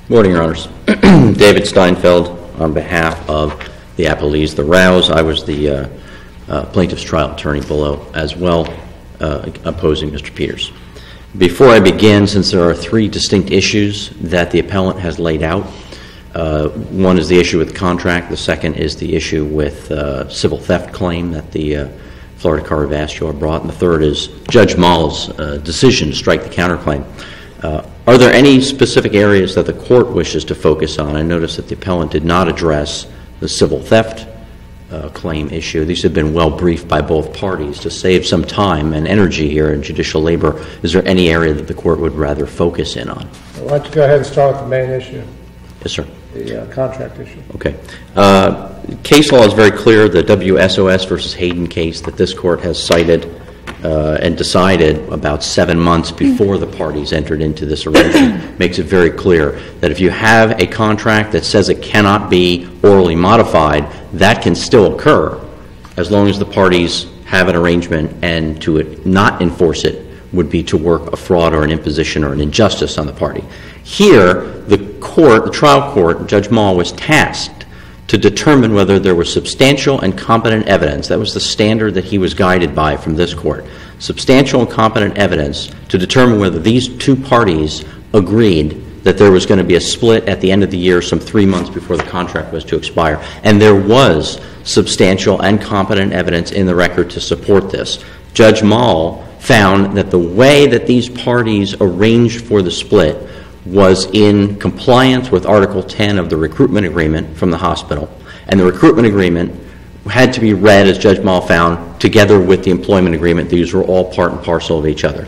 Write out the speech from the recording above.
Morning, Your Honors. David Steinfeld on behalf of the appellees, the Rouse. I was the plaintiff's trial attorney below as well, opposing Mr. Peters. Before I begin, since there are three distinct issues that the appellant has laid out, one is the issue with contract, the second is the issue with civil theft claim that the Florida Cardiovascular brought, and the third is Judge Moll's decision to strike the counterclaim. Are there any specific areas that the court wishes to focus on? I noticed that the appellant did not address the civil theft claim issue. These have been well briefed by both parties. To save some time and energy here in judicial labor, is there any area that the court would rather focus in on? Why don't you go ahead and start with the main issue? Yes, sir. The contract issue. Okay. Case law is very clear. The WSOS versus Hayden case that this court has cited and decided about 7 months before the parties entered into this arrangement makes it very clear that if you have a contract that says it cannot be orally modified, that can still occur as long as the parties have an arrangement, and to not enforce it would be to work a fraud or an imposition or an injustice on the party. Here, the trial court, Judge Moll, was tasked to determine whether there was substantial and competent evidence. That was the standard that he was guided by from this court. Substantial and competent evidence to determine whether these two parties agreed that there was going to be a split at the end of the year, some 3 months before the contract was to expire. And there was substantial and competent evidence in the record to support this. Judge Moll found that the way that these parties arranged for the split was in compliance with Article 10 of the recruitment agreement from the hospital. And the recruitment agreement had to be read, as Judge Moll found, together with the employment agreement. These were all part and parcel of each other.